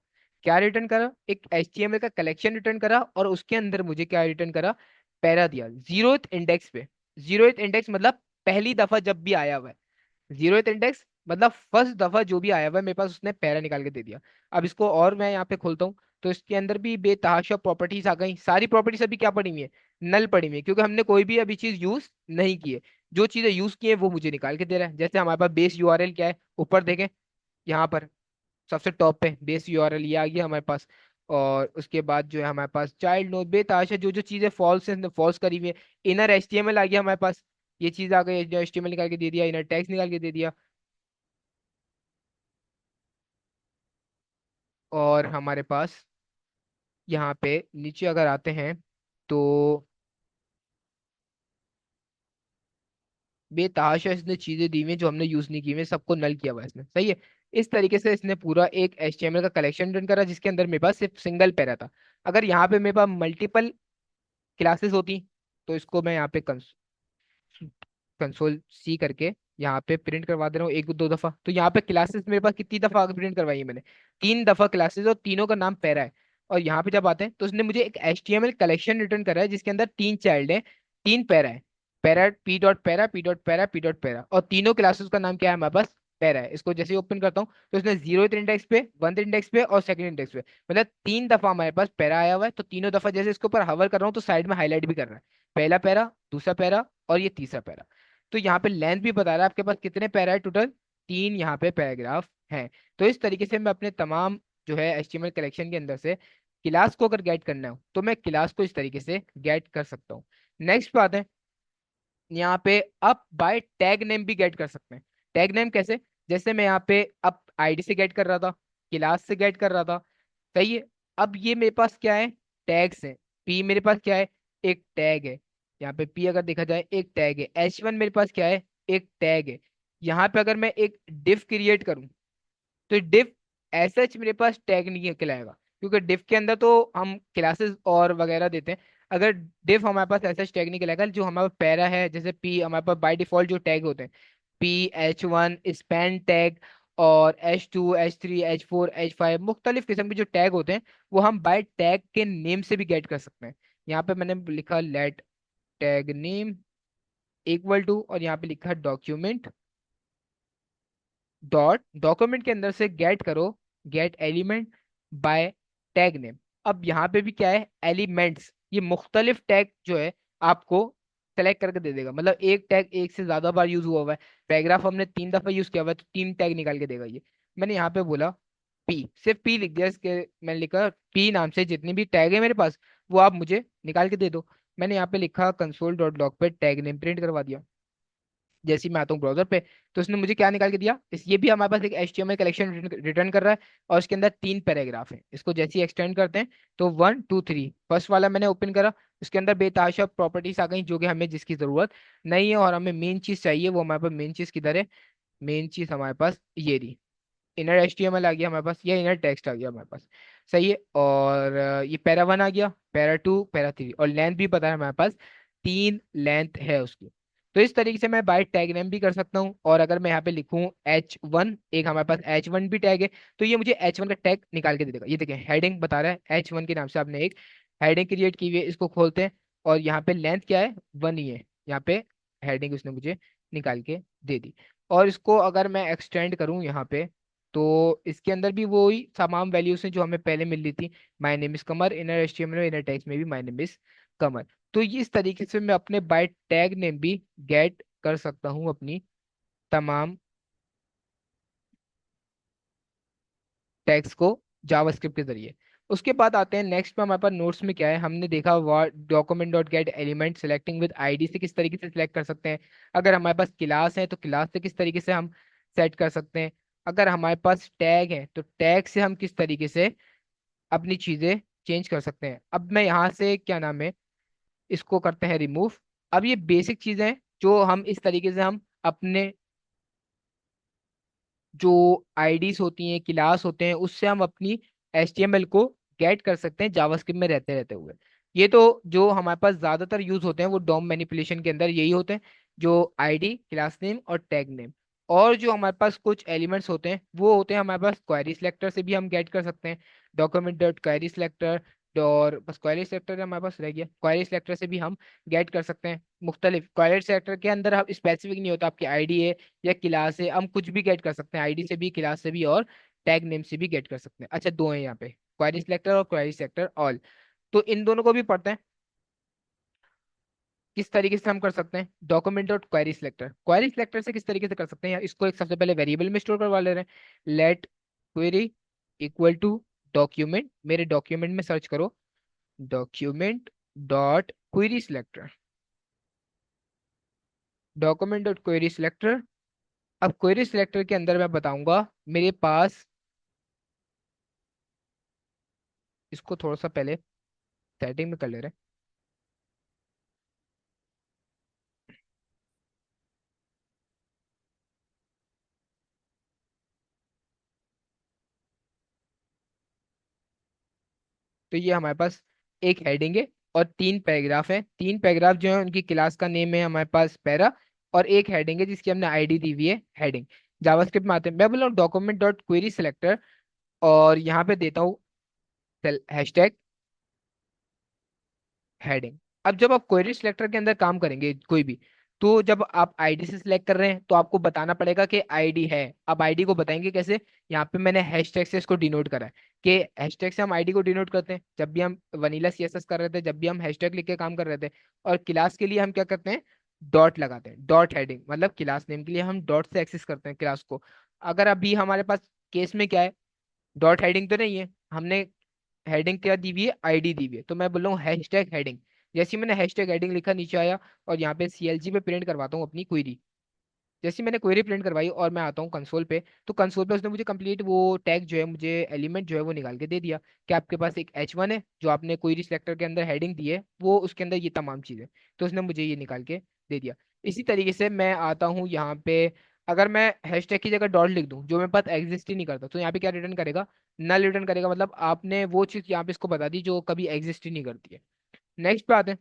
Speaker 1: क्या रिटर्न करा, एक HTML का कलेक्शन रिटर्न करा, और उसके अंदर मुझे क्या रिटर्न करा, पैरा दिया जीरोथ इंडेक्स पे। जीरोथ इंडेक्स मतलब पहली दफा जब भी आया हुआ है, जीरोथ इंडेक्स मतलब फर्स्ट दफा जो भी आया हुआ है मेरे पास, उसने पैरा निकाल के दे दिया। अब इसको और मैं यहाँ पे खोलता हूँ, तो इसके अंदर भी बेतहाशा प्रॉपर्टीज आ गई। सारी प्रॉपर्टीज अभी क्या पड़ी हुई है, नल पड़ी हुई है, क्योंकि हमने कोई भी अभी चीज यूज नहीं की है। जो चीजें यूज की है वो मुझे निकाल के दे रहा है। जैसे हमारे पास बेस यूआरएल क्या है, ऊपर देखें, यहाँ पर सबसे टॉप पे बेस यूआरएल ये आ गया हमारे पास। और उसके बाद जो है हमारे पास चाइल्ड नोड, बेतहाशा जो जो चीजें फॉल्स है फॉल्स करी हुई है। इनर एचटीएमएल आ गया हमारे पास, ये चीज आ गई जो एचटीएमएल निकाल के दे दिया, इनर टैग्स निकाल के दे दिया। और हमारे पास यहाँ पे नीचे अगर आते हैं तो बेतहाशा इसने चीजें दी हुई हैं जो हमने यूज नहीं की हुई हैं, सबको नल किया हुआ है इसने, सही है। इस तरीके से इसने पूरा एक HTML का कलेक्शन रन करा, जिसके अंदर मेरे पास सिर्फ सिंगल पैरा था। अगर यहाँ पे मेरे पास मल्टीपल क्लासेस होती तो इसको मैं यहाँ पे कंसोल सी करके यहाँ पे प्रिंट करवा दे रहा हूँ एक दो दफा। तो यहाँ पे क्लासेस मेरे पास कितनी दफा प्रिंट करवाई है मैंने, तीन दफा क्लासेस, और तीनों का नाम पैरा है। और यहाँ पे जब आते हैं तो उसने मुझे एक HTML कलेक्शन रिटर्न करा है जिसके अंदर तीन चाइल्ड है, तीन पैरा है। Para, P dot para, P dot para, P dot para, और तीनों क्लासेस का नाम क्या है हमारे पास, पैरा है। इसको जैसे ही ओपन करता हूँ तो उसने जीरो इंडेक्स पे, वन इंडेक्स पे और सेकंड इंडेक्स पे, मतलब तीन दफा हमारे पास पैरा आया हुआ है। तो तीनों दफा जैसे इसके ऊपर हवर कर रहा हूँ तो साइड में हाईलाइट भी कर रहा है, पहला पैरा, दूसरा पैरा और ये तीसरा पैरा। तो यहाँ पे लेंथ भी बता रहा है आपके पास कितने पैरा है टोटल, तीन यहाँ पे पैराग्राफ हैं। तो इस तरीके से मैं अपने तमाम जो है HTML कलेक्शन के अंदर से क्लास को अगर गेट करना हो तो मैं क्लास को इस तरीके से गेट कर सकता हूँ। नेक्स्ट बात है, यहाँ पे आप बाय टैग नेम भी गेट कर सकते हैं। टैग नेम कैसे, जैसे मैं यहाँ पे अब आईडी से गेट कर रहा था, क्लास से गेट कर रहा था, सही है। अब ये मेरे पास क्या है, टैग्स है। पी मेरे पास क्या है, एक टैग है। यहाँ पे पी अगर देखा जाए एक टैग है। H1 मेरे पास क्या है, एक टैग है। यहाँ पे अगर मैं एक डिफ क्रिएट करूँ तो डिफ ऐसा मेरे पास टैग नहीं कहलाएगा, क्योंकि डिफ के अंदर तो हम क्लासेस और वगैरह देते हैं। अगर डिफ हमारे पास ऐसा टैग नहीं कहलाएगा, जो हमारे पास पैरा है, जैसे पी हमारे पास बाय डिफॉल्ट जो टैग होते हैं, P, H1 स्पैन टैग, और H2, H3, H4, H5, मुख्तलिफ किस्म के जो टैग होते हैं वो हम बाय टैग के नेम से भी गेट कर सकते हैं। यहाँ पे मैंने लिखा let tag name equal to, और यहाँ पे लिखा डॉक्यूमेंट डॉट, डॉक्यूमेंट के अंदर से गेट करो gate element bye tag name. अब यहाँ पे भी क्या है, एलिमेंट्स, ये मुख्तलिफ टैग जो है आपको सेलेक्ट करके दे देगा। मतलब एक टैग एक से ज्यादा बार यूज हुआ हुआ है, पैराग्राफ हमने तीन दफा यूज किया हुआ है तो तीन टैग निकाल के देगा ये। मैंने यहाँ पे बोला पी, सिर्फ पी लिख दिया इसके, मैंने लिखा पी नाम से जितनी भी टैग है मेरे पास वो आप मुझे निकाल के दे दो। मैंने यहाँ पे लिखा कंसोल डॉट लॉग पे टैग नेम प्रिंट करवा दिया। जैसे ही मैं आता हूँ ब्राउजर पे तो उसने मुझे क्या निकाल के दिया, इस ये भी हमारे पास एक HTML कलेक्शन रिटर्न कर रहा है, और इसके अंदर तीन पैराग्राफ है। इसको जैसे ही एक्सटेंड करते हैं तो वन टू थ्री, फर्स्ट वाला मैंने ओपन करा, उसके अंदर बेतहाशा प्रॉपर्टीज आ गई जो कि हमें जिसकी जरूरत नहीं है, और हमें मेन चीज चाहिए। वो हमारे पास मेन चीज किधर है, मेन चीज हमारे पास ये रही, इनर HTML आ गया हमारे पास, या इनर टेक्स्ट आ गया हमारे पास, सही है। और ये पैरा वन आ गया, पैरा टू, पैरा थ्री, और लेंथ भी पता है हमारे पास, तीन लेंथ है उसकी। तो इस तरीके से मैं बाय टैग नेम भी कर सकता हूँ। और अगर मैं यहाँ पे लिखूँ H1, एक हमारे पास H1 भी टैग है, तो ये मुझे H1 का टैग निकाल के दे देगा। ये देखें हेडिंग बता रहा है H1 के नाम से आपने एक हेडिंग क्रिएट की हुई है, इसको खोलते हैं। और यहाँ पे लेंथ क्या है, वन ही है। यहाँ पे हेडिंग उसने मुझे निकाल के दे दी। और इसको अगर मैं एक्सटेंड करूँ यहाँ पे तो इसके अंदर भी वही तमाम वैल्यूज हैं जो हमें पहले मिल रही थी। My name is Qamar, inner HTML और इनर टेक्स्ट में भी माय नेम इज कमर। तो ये इस तरीके से मैं अपने बाय टैग नेम भी गेट कर सकता हूँ अपनी तमाम टैग्स को जावास्क्रिप्ट के जरिए। उसके बाद आते हैं नेक्स्ट में, हमारे पास नोट्स में क्या है, हमने देखा document dot get element selecting with ID से किस तरीके से सिलेक्ट कर सकते हैं। अगर हमारे पास क्लास है तो क्लास से किस तरीके से हम सेट कर सकते हैं। अगर हमारे पास टैग है तो टैग से हम किस तरीके से अपनी चीजें चेंज कर सकते हैं। अब मैं यहाँ से क्या नाम है, इसको करते हैं रिमूव। अब ये बेसिक चीजें हैं जो हम इस तरीके से हम अपने जो आईडीज होती हैं, क्लास होते हैं, उससे हम अपनी एचटीएमएल को गेट कर सकते हैं जावास्क्रिप्ट में रहते रहते हुए। ये तो जो हमारे पास ज्यादातर यूज होते हैं वो डॉम मैनिपुलेशन के अंदर यही होते हैं, जो आईडी, क्लास नेम और टैग नेम। और जो हमारे पास कुछ एलिमेंट्स होते हैं वो होते हैं हमारे पास क्वेरी सिलेक्टर से भी हम गेट कर सकते हैं। डॉक्यूमेंट डॉट क्वेरी सिलेक्टर, और बस क्वेरी सिलेक्टर हमारे पास रह गया, क्वेरी सिलेक्टर से भी हम गेट कर सकते हैं। मुख्तलिफ क्वेरी सिलेक्टर के अंदर हम स्पेसिफिक नहीं होता आपकी आईडी है या क्लास है, हम कुछ भी गेट कर सकते हैं, आईडी से भी, क्लास से भी, और टैग नेम से भी गेट कर सकते हैं। अच्छा, दो हैं यहाँ पे, क्वेरी सिलेक्टर और क्वेरी सिलेक्टर ऑल। तो इन दोनों को भी पढ़ते हैं किस तरीके से हम कर सकते हैं। Document dot query selector, query selector से किस तरीके से कर सकते हैं, इसको एक सबसे पहले वेरिएबल में स्टोर करवा ले रहे हैं। Let query equal to document, मेरे डॉक्यूमेंट में सर्च करो document dot query selector, document dot query selector. अब क्वेरी सिलेक्टर के अंदर मैं बताऊंगा मेरे पास, इसको थोड़ा सा पहले सेटिंग में कर ले रहे हैं। तो ये हमारे पास एक हेडिंग है और तीन पैराग्राफ है। तीन पैराग्राफ जो है उनकी क्लास का नेम है हमारे पास पैरा, और एक हेडिंग है जिसकी हमने आईडी दी हुई है हेडिंग। जावास्क्रिप्ट में आते हैं, मैं बोल रहा हूँ डॉक्यूमेंट डॉट क्वेरी सिलेक्टर, और यहाँ पे देता हूँ हैशटैग हेडिंग। अब जब आप क्वेरी सिलेक्टर के अंदर काम करेंगे कोई भी, तो जब आप आईडी से सिलेक्ट कर रहे हैं तो आपको बताना पड़ेगा कि आईडी है। अब आईडी को बताएंगे कैसे, यहाँ पे मैंने हैशटैग से इसको डिनोट करा है कि हैशटैग से हम आईडी को डिनोट करते हैं जब भी हम वनीला सीएसएस कर रहे थे, जब भी हम हैशटैग लिख के काम कर रहे थे। और क्लास के लिए हम क्या करते हैं, डॉट लगाते हैं, डॉट हेडिंग, मतलब क्लास नेम के लिए हम डॉट से एक्सेस करते हैं क्लास को। अगर अभी हमारे पास केस में क्या है, डॉट हेडिंग तो नहीं है, हमने हेडिंग क्या दी हुई है, आईडी दी हुई है, तो मैं बोल रहा हूँ हैशटैग हेडिंग। जैसे ही मैंने हैशटैग हेडिंग लिखा नीचे आया, और यहाँ पे सीएलजी पे प्रिंट करवाता हूँ अपनी क्वेरी। जैसे ही मैंने क्वेरी प्रिंट करवाई और मैं आता हूँ कंसोल पे, तो कंसोल पे उसने मुझे कंप्लीट वो टैग जो है, मुझे एलिमेंट जो है वो निकाल के दे दिया कि आपके पास एक H1 है जो आपने क्वेरी सिलेक्टर के अंदर हेडिंग दी है, वो उसके अंदर ये तमाम चीज़ें, तो उसने मुझे ये निकाल के दे दिया। इसी तरीके से मैं आता हूँ यहाँ पे, अगर मैं हैशटैग की जगह डॉट लिख दूँ जो मेरे पास एग्जिस्ट ही नहीं करता, तो यहाँ पे क्या रिटर्न करेगा, नल रिटर्न करेगा, मतलब आपने वो चीज़ यहाँ पे इसको बता दी जो कभी एग्जिस्ट ही नहीं करती है। नेक्स्ट पे आते हैं,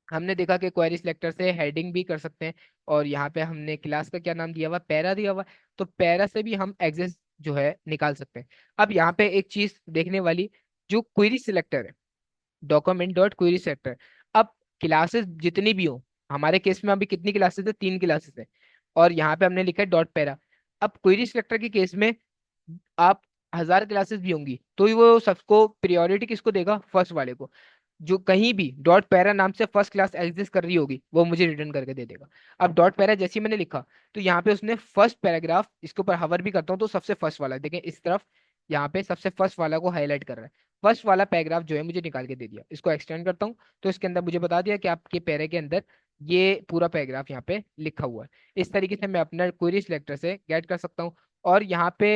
Speaker 1: हमने देखा कि क्वेरी सिलेक्टर से हेडिंग भी कर सकते हैं, और यहाँ पे हमने क्लास का क्या नाम दिया हुआ, पैरा दिया हुआ, तो पैरा से भी हम एग्जिस्ट जो है निकाल सकते हैं। अब यहाँ पे एक चीज देखने वाली, जो क्वेरी सिलेक्टर है, डॉक्यूमेंट डॉट क्वेरी सिलेक्टर। अब क्लासेस जितनी भी हो, हमारे केस में अभी कितनी क्लासेस है, तीन क्लासेस है, और यहाँ पे हमने लिखा है डॉट पैरा। अब क्वेरी सिलेक्टर के केस में आप 1000 क्लासेस भी होंगी तो वो सबको प्रियोरिटी किसको देगा, फर्स्ट वाले को। जो कहीं भी डॉट पैरा नाम से फर्स्ट क्लास एग्जिस्ट कर रही होगी वो मुझे रिटर्न करके दे देगा। अब डॉट पैरा जैसे ही मैंने लिखा, तो यहाँ पे उसने फर्स्ट पैराग्राफ, इसके ऊपर हवर भी करता हूँ तो सबसे फर्स्ट वाला देखें इस तरफ, यहाँ पे सबसे फर्स्ट वाला को हाईलाइट कर रहा है। फर्स्ट वाला पैराग्राफ जो है मुझे निकाल के दे दिया। इसको एक्सटेंड करता हूँ तो इसके अंदर मुझे बता दिया कि आपके पैरे के अंदर ये पूरा पैराग्राफ यहाँ पे लिखा हुआ है। इस तरीके से मैं अपना क्वेरी सिलेक्टर से गेट कर सकता हूँ। और यहाँ पे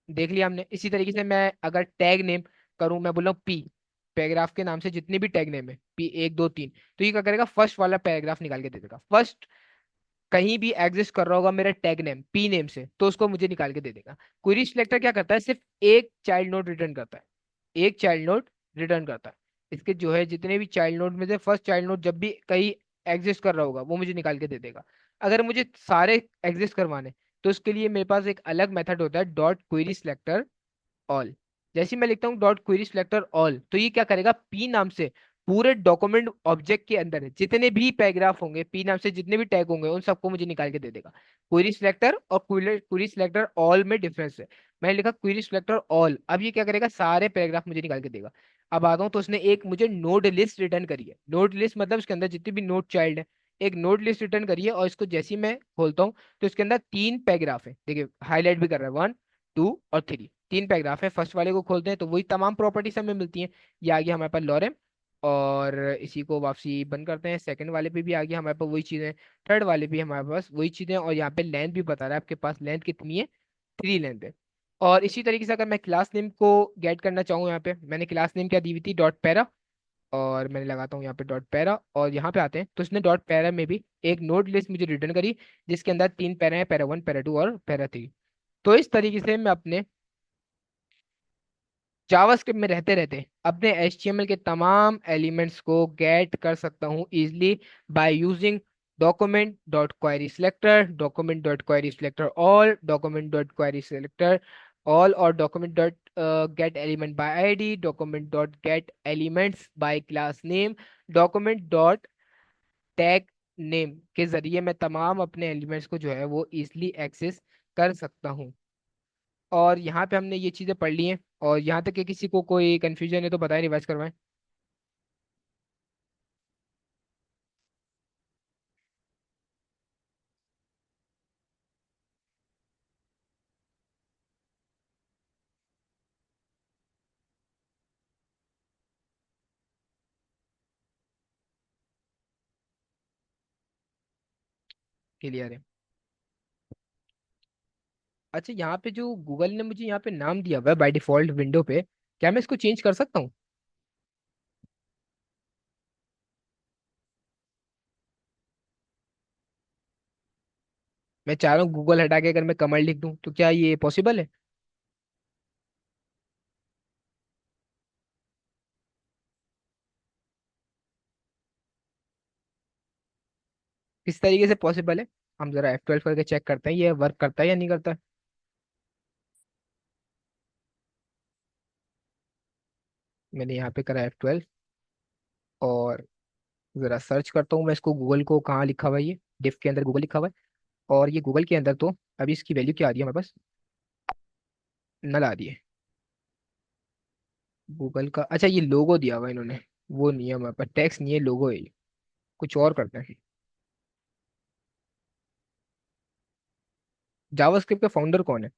Speaker 1: देख लिया हमने। इसी तरीके से मैं अगर टैग नेम करूं, मैं बोल रहा हूँ पी, पैराग्राफ के नाम से जितने भी टैग नेम है पी एक दो तीन, तो ये क्या करेगा, फर्स्ट वाला पैराग्राफ निकाल के दे देगा। फर्स्ट कहीं भी एग्जिस्ट कर रहा होगा मेरा टैग नेम पी नेम से, तो उसको मुझे निकाल के दे देगा। क्वेरी सिलेक्टर क्या करता है, सिर्फ एक चाइल्ड नोड रिटर्न करता है, एक चाइल्ड नोड रिटर्न करता है। इसके जो है जितने भी चाइल्ड नोड में से फर्स्ट चाइल्ड नोड जब भी कहीं एग्जिस्ट कर रहा होगा वो मुझे निकाल के दे देगा। अगर मुझे सारे एग्जिस्ट करवाने, तो उसके लिए मेरे पास एक अलग मेथड होता है, डॉट क्वेरी सिलेक्टर ऑल। जैसे ही मैं लिखता हूँ डॉट क्वेरी सिलेक्टर ऑल, तो ये क्या करेगा, पी नाम से पूरे डॉक्यूमेंट ऑब्जेक्ट के अंदर जितने भी पैराग्राफ होंगे, पी नाम से जितने भी टैग होंगे, उन सबको मुझे निकाल के दे देगा। क्वेरी सिलेक्टर और क्वेरी सिलेक्टर ऑल में डिफरेंस है। मैंने लिखा क्वेरी सिलेक्टर ऑल, अब ये क्या करेगा, सारे पैराग्राफ मुझे निकाल के देगा। अब आता हूँ तो उसने एक मुझे नोड लिस्ट रिटर्न करी है। नोड लिस्ट मतलब उसके अंदर जितने भी नोड चाइल्ड है, एक नोड लिस्ट रिटर्न करी है, और इसको जैसे ही मैं खोलता हूँ तो इसके अंदर तीन पैराग्राफ है, देखिए हाईलाइट भी कर रहा है, 1 2 और 3। तीन पैराग्राफ है, फर्स्ट वाले को खोलते हैं तो वही तमाम प्रॉपर्टीज हमें मिलती हैं। ये आ गया हमारे पास लॉरेम। और इसी को वापसी बंद करते हैं, सेकंड वाले पे भी आ गया हमारे पास वही चीज़ें, थर्ड वाले भी हमारे पास वही चीज़ें, और यहाँ पे लेंथ भी बता रहा है आपके पास लेंथ कितनी है, 3 लेंथ है। और इसी तरीके से अगर मैं क्लास नेम को गेट करना चाहूँ, यहाँ पे मैंने क्लास नेम क्या दी हुई थी, डॉट पैरा। और मैंने लगाता हूँ यहाँ पे डॉट पैरा, और यहाँ पे आते हैं तो इसने डॉट पैरा में भी एक नोड लिस्ट मुझे रिटर्न करी, जिसके अंदर 3 पैरा है, पैरा 1, पैरा 2 और पैरा 3। तो इस तरीके से मैं अपने जावास्क्रिप्ट में रहते रहते अपने HTML के तमाम एलिमेंट्स को गेट कर सकता हूँ easily, by using document dot query selector, document dot query selector all, document dot query selector all, और document dot get element by ID, document dot get elements by class name, document dot tag name के जरिए मैं तमाम अपने एलिमेंट्स को जो है वो इजिली एक्सेस कर सकता हूँ। और यहाँ पे हमने ये चीज़ें पढ़ ली हैं, और यहाँ तक कि किसी को कोई कंफ्यूजन है तो बताएं, रिवाइज करवाएं। क्लियर है। अच्छा, यहाँ पे जो गूगल ने मुझे यहाँ पे नाम दिया हुआ है बाय डिफॉल्ट विंडो पे, क्या मैं इसको चेंज कर सकता हूँ? मैं चाह रहा हूँ गूगल हटा के अगर मैं कमर लिख दूँ तो क्या ये पॉसिबल है? किस तरीके से पॉसिबल है? हम जरा F12 करके चेक करते हैं ये वर्क करता है या नहीं करता है। मैंने यहाँ पे करा F12, और जरा सर्च करता हूँ मैं इसको, गूगल को कहाँ लिखा हुआ है, ये डिफ के अंदर गूगल लिखा हुआ है। और ये गूगल के अंदर तो अभी इसकी वैल्यू क्या आ रही है हमारे पास, नल आ रही है। गूगल का अच्छा ये लोगो दिया हुआ है इन्होंने, वो नहीं है हमारे पास, टेक्स्ट नहीं है, लोगो है ये। कुछ और करते हैं। जावास्क्रिप्ट का फाउंडर कौन है?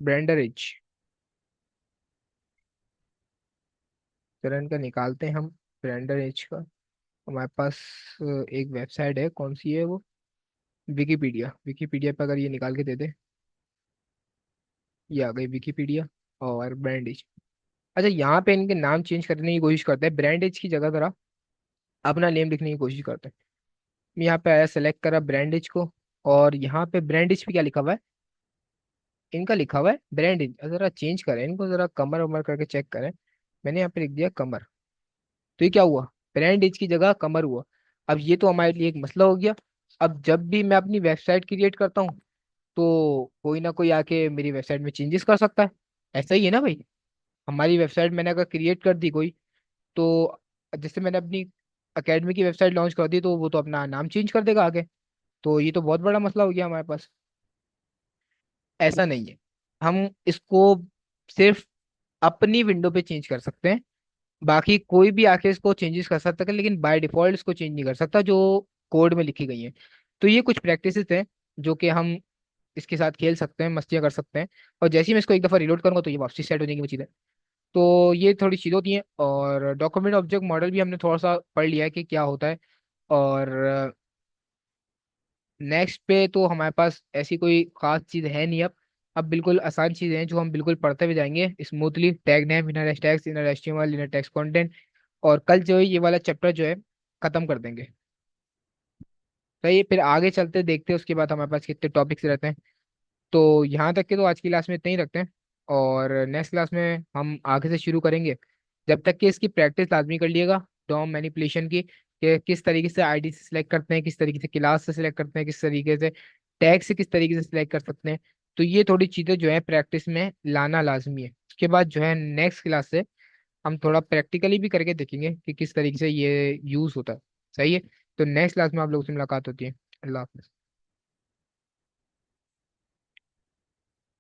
Speaker 1: Brendan as. चलो इनका निकालते हैं हम, ब्रेंडर एज का। हमारे पास एक वेबसाइट है, कौन सी है वो, विकीपीडिया। विकीपीडिया पे अगर ये निकाल के दे दे, ये आ गई विकीपीडिया। और ब्रांड एज। अच्छा, यहाँ पे इनके नाम चेंज करने की कोशिश करते हैं, ब्रांड एज की जगह जरा अपना नेम लिखने की कोशिश करते हैं। मैं यहाँ पे आया, सेलेक्ट करा ब्रांड एज को, और यहाँ पे ब्रांड एज पे क्या लिखा हुआ है, इनका लिखा हुआ है ब्रांड एज। जरा चेंज करें इनको, जरा कमर वमर करके चेक करें। मैंने यहाँ पे लिख दिया कमर, तो ये क्या हुआ, ब्रांड एज की जगह कमर हुआ। अब ये तो हमारे लिए एक मसला हो गया। अब जब भी मैं अपनी वेबसाइट क्रिएट करता हूँ तो कोई ना कोई आके मेरी वेबसाइट में चेंजेस कर सकता है। ऐसा ही है ना भाई? हमारी वेबसाइट मैंने अगर क्रिएट कर दी कोई, तो जैसे मैंने अपनी अकेडमी की वेबसाइट लॉन्च कर दी तो वो तो अपना नाम चेंज कर देगा आगे। तो ये तो बहुत बड़ा मसला हो गया हमारे पास। ऐसा नहीं है, हम इसको सिर्फ अपनी विंडो पे चेंज कर सकते हैं। बाकी कोई भी आके इसको चेंजेस कर सकता है, लेकिन बाय डिफॉल्ट इसको चेंज नहीं कर सकता जो कोड में लिखी गई है। तो ये कुछ प्रैक्टिसेस हैं जो कि हम इसके साथ खेल सकते हैं, मस्तियाँ कर सकते हैं। और जैसे ही मैं इसको एक दफ़ा रिलोड करूंगा तो ये वापसी सेट हो जाएंगी वो चीज़ें। तो ये थोड़ी चीज़ होती हैं। और डॉक्यूमेंट ऑब्जेक्ट मॉडल भी हमने थोड़ा सा पढ़ लिया है कि क्या होता है। और नेक्स्ट पे तो हमारे पास ऐसी कोई खास चीज़ है नहीं अब बिल्कुल आसान चीज़ें हैं जो हम बिल्कुल पढ़ते हुए जाएंगे smoothly, tag name, inner tags, inner HTML, inner text content. और कल जो है ये वाला चैप्टर जो है खत्म कर देंगे। तो ये फिर आगे चलते देखते हैं उसके बाद हमारे पास कितने टॉपिक्स रहते हैं। तो यहाँ तक के तो आज की क्लास में इतना ही रखते हैं। और नेक्स्ट क्लास में हम आगे से शुरू करेंगे। जब तक कि इसकी प्रैक्टिस लाजमी कर लिएगा, डॉम मैनिपुलेशन की, कि किस तरीके से आईडी से सिलेक्ट करते हैं, किस तरीके से क्लास से सिलेक्ट करते हैं, किस तरीके से टैग से किस तरीके से सिलेक्ट कर सकते हैं। तो ये थोड़ी चीज़ें जो है प्रैक्टिस में लाना लाजमी है। उसके बाद जो है नेक्स्ट क्लास से हम थोड़ा प्रैक्टिकली भी करके देखेंगे कि किस तरीके से ये यूज़ होता है। सही है। तो नेक्स्ट क्लास में आप लोगों से मुलाकात होती है। अल्लाह हाफिज़।